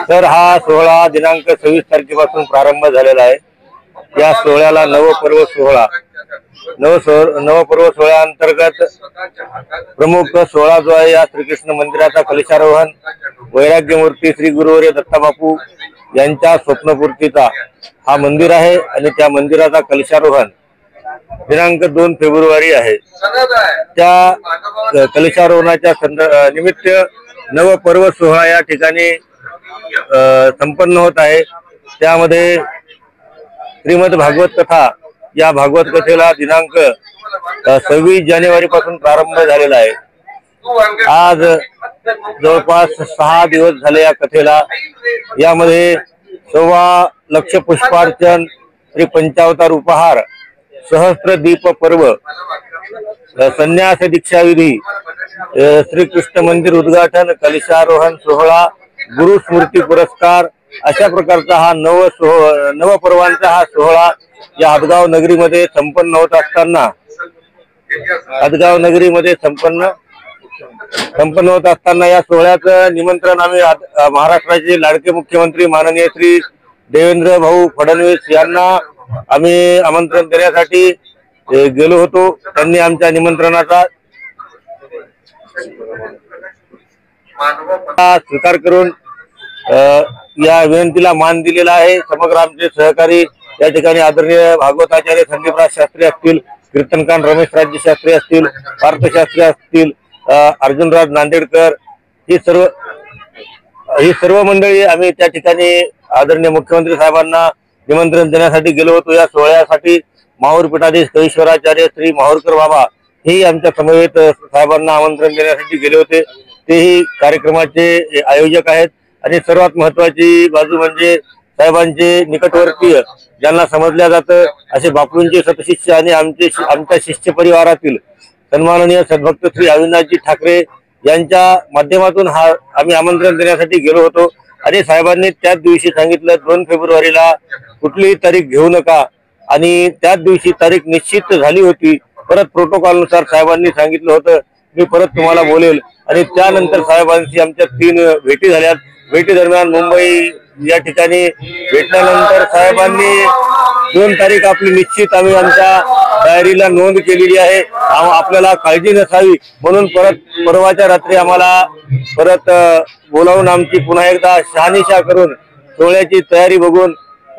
तर हा सोहळा दिनांक 26 तारखेपासून प्रारंभ झालेला आहे। या सोहळ्याला नवपर्व सोहळ्याअंतर्गत प्रमुख सोहळा जो आहे या श्रीकृष्ण मंदिराचा कलशारोहण, वैराग्यमूर्ती श्री गुरुवर्य दत्तबापू यांच्या स्वप्नपूर्तीचा हा मंदिर आहे आणि त्या मंदिराचा कलशारोहण दिनांक 2 फेब्रुवारी आहे। त्या कलशारोहणाच्या निमित्त नवपर्व सोहळा या ठिकाणी संपन्न होत आहे। त्यामध्ये श्रीमद भागवत कथा या भागवत कथेला दिनांक 26 जानेवारी पासून प्रारंभ झालेला आहे। आज जवळपास 6 दिवस झाले या कथेला। यामध्ये 1.25 लाख पुष्पार्चन, श्री पंचावतार उपहार, सहस्त्र दीप पर्व, संन्यास दीक्षा विधी, श्री कृष्ण मंदिर उद्घाटन, कलशारोहण सोहळा, गुरु स्मृती पुरस्कार अशा प्रकारचा हा नवपर्वांचा हा सोहळा या हदगाव नगरीमध्ये संपन्न होत असताना या सोहळ्याचं निमंत्रण आम्ही महाराष्ट्राचे लाडके मुख्यमंत्री माननीय श्री देवेंद्र भाऊ फडणवीस यांना आम्ही आमंत्रण देण्यासाठी गेलो होतो। त्यांनी आमच्या निमंत्रणाचा स्वीकार करून या विनंतीला मान दिलेला आहे। समग्र आमचे सहकारी या ठिकाणी आदरणीय भागवताचार्य संदीपराज शास्त्री असतील, कीर्तनकान रमेश राज्य शास्त्री असतील, पार्थशास्त्री असतील, अर्जुनराज नांदेडकर, ही सर्व मंडळी आम्ही त्या ठिकाणी आदरणीय मुख्यमंत्री साहेबांना निमंत्रण देण्यासाठी गेलो होतो। या सोहळ्यासाठी माहूर पीठाधीश कैश्वराचार्य श्री माहूरकर बाबा हे आमच्या समवेत साहेबांना आमंत्रण देण्यासाठी गेले होते। तेही कार्यक्रमाचे आयोजक आहेत आणि सर्वात महत्वाची बाजू म्हणजे साहेबांचे निकटवर्तीय, ज्यांना समजल्या जातं असे बापूंचे सतशिष्य आणि आमच्या शिष्य परिवारातील सन्माननीय सद्भक्त श्री अविनाशजी ठाकरे यांच्या माध्यमातून आम्ही आमंत्रण देण्यासाठी गेलो होतो। आणि साहेबांनी त्याच दिवशी सांगितलं 2 फेब्रुवारीला कुठलीही तारीख घेऊ नका, आणि त्याच दिवशी तारीख निश्चित झाली होती। परत प्रोटोकॉल नुसार साहेबांनी सांगितलं होतं मी परत तुम्हाला बोलेल, आणि त्यानंतर साहेबांशी आमच्या 3 भेटी झाल्यात। भेटी दरम्यान मुंबई या ठिकाणी भेटल्यानंतर साहेबांनी 2 तारीख आपली निश्चित आम्ही आमच्या डायरीला नोंद केलेली आहे। आपल्याला काळजी नसावी म्हणून परवाच्या रात्री आम्हाला परत बोलावून आमची पुन्हा एकदा शहानिशा करून सोहळ्याची तयारी बघून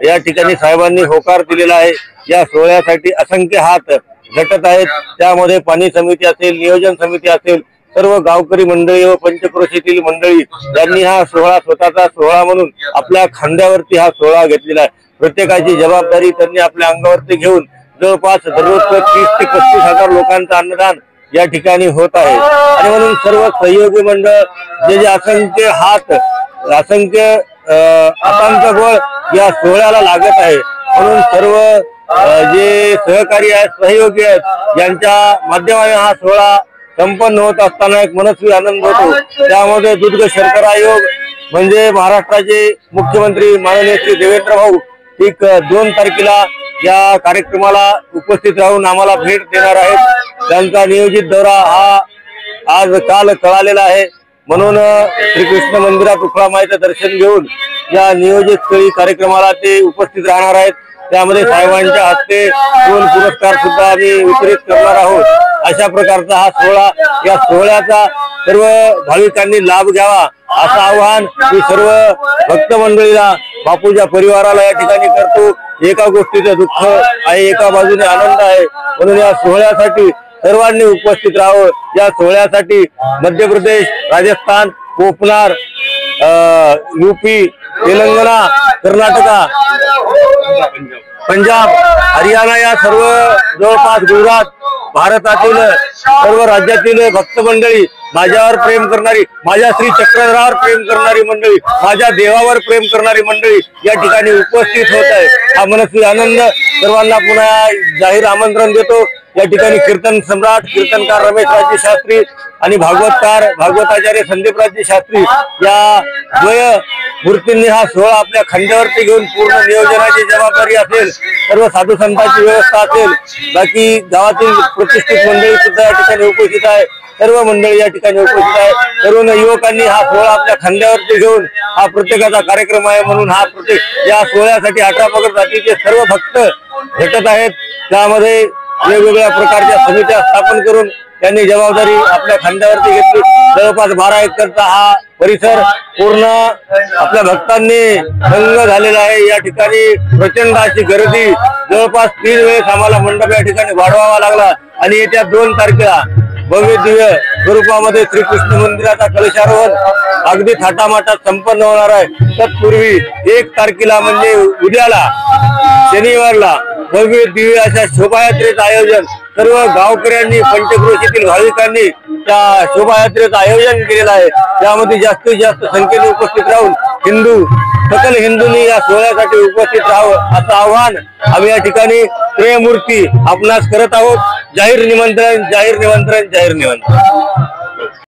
या ठिकाणी साहेबांनी होकार दिलेला आहे। या सोहळ्यासाठी असंख्य हात झटत आहेत। त्यामध्ये पाणी समिती असेल, नियोजन समिती असेल, सर्व गावकरी मंडळी व पंचक्रोशीतील मंडळी यांनी हा सोहळा स्वतःचा सोहळा म्हणून आपल्या खांद्यावरती हा सोहळा घेतलेला आहे। प्रत्येकाची जबाबदारी त्यांनी आपल्या अंगावरती घेऊन जवळपास दररोज 30 ते 35 हजार लोकांचं अन्नदान या ठिकाणी होत आहे। आणि म्हणून सर्व सहयोगी मंडळ जे असंख्य हात, असंख्य हातांचा बळ या सोहळ्याला लागत आहे, म्हणून सर्व जे सहकारी आहेत, सहयोगी आहेत, यांच्या माध्यमाने हा सोहळा संपन्न होत असताना एक मनस्वी आनंद होतो। त्यामध्ये दुग्ध शर्करा आयोग म्हणजे महाराष्ट्राचे मुख्यमंत्री माननीय श्री देवेंद्र भाऊ 2 तारखेला या कार्यक्रमाला उपस्थित राहून आम्हाला भेट देणार आहेत। त्यांचा नियोजित दौरा हा काल कळालेला आहे, म्हणून श्रीकृष्ण मंदिरात उखळामाईचं दर्शन घेऊन या नियोजित स्थळी कार्यक्रमाला ते उपस्थित राहणार आहेत। त्यामध्ये साहेबांच्या हस्ते 2 पुरस्कार सुद्धा आम्ही वितरित करणार आहोत। अशा प्रकारचा हा सोहळा, या सोहळ्याचा सर्व भाविकांनी लाभ घ्यावा असं आवाहन मी सर्व भक्त मंडळीला, बापूच्या परिवाराला या ठिकाणी करतो। एका गोष्टीचं दुःख आहे, एका बाजूने आनंद आहे, म्हणून या सोहळ्यासाठी सर्वांनी उपस्थित राहावं। या सोहळ्यासाठी मध्य प्रदेश, राजस्थान, कोकणात, यूपी, तेलंगणा, कर्नाटका, पंजाब, हरियाणा या सर्व जवळपास गुजरात, भारतातील सर्व राज्यातील भक्त मंडळी, माझ्यावर प्रेम करणारी, माझ्या श्री चक्रधरावर प्रेम करणारी मंडळी, माझ्या देवावर प्रेम करणारी मंडळी या ठिकाणी उपस्थित होत आहे। हा मनस्वी आनंद सर्वांना पुन्हा जाहीर आमंत्रण देतो या ठिकाणी कीर्तन सम्राट कीर्तनकार रमेश राज्य शास्त्री आणि भागवताचार्य संदीपराजे शास्त्री या द्वय मूर्तींनी हा सोहळा आपल्या खांद्यावरती घेऊन पूर्ण नियोजनाची जबाबदारी असेल, सर्व साधू संतांची व्यवस्था असेल, बाकी गावातील प्रतिष्ठित मंडळी सुद्धा या ठिकाणी उपस्थित आहे, सर्व मंडळी या ठिकाणी उपस्थित आहे। सर्व युवकांनी हा सोहळा आपल्या खांद्यावरती घेऊन हा प्रत्येकाचा कार्यक्रम आहे म्हणून हा प्रत्येक या सोहळ्यासाठी 18 पगड जातीचे सर्व भक्त भेटत आहेत। त्यामध्ये वेगवेगळ्या प्रकारच्या समित्या स्थापन करून त्यांनी जबाबदारी आपल्या खांद्यावरती घेतली। जवळपास 12 एकरचा हा परिसर पूर्ण आपल्या भक्तांनी दंग झालेला आहे। या ठिकाणी प्रचंड अशी गर्दी, जवळपास 3 वेळेस आम्हाला मंडप या ठिकाणी वाढवावा लागला आणि येत्या 2 तारखेला भव्य दिव्य स्वरूपामध्ये श्रीकृष्ण मंदिराचा कलशारोहण अगदी थाटामाटात संपन्न होणार आहे। तत्पूर्वी 1 तारखेला म्हणजे उद्याला शनिवारला भव्य दिव्य अशा शोभायात्रेचं आयोजन सर्व गावकऱ्यांनी पंचक्रोशीतील भाविकांनी त्या शोभायात्रेचं आयोजन केलेलं आहे। त्यामध्ये जास्तीत जास्त संख्येने उपस्थित राहून सकल हिंदूंनी या सोहळ्यासाठी उपस्थित राहावं असं आवाहन आम्ही या ठिकाणी त्रयमूर्ती आपणास करत आहोत। जाहीर निमंत्रण, जाहीर निमंत्रण, जाहीर निमंत्रण।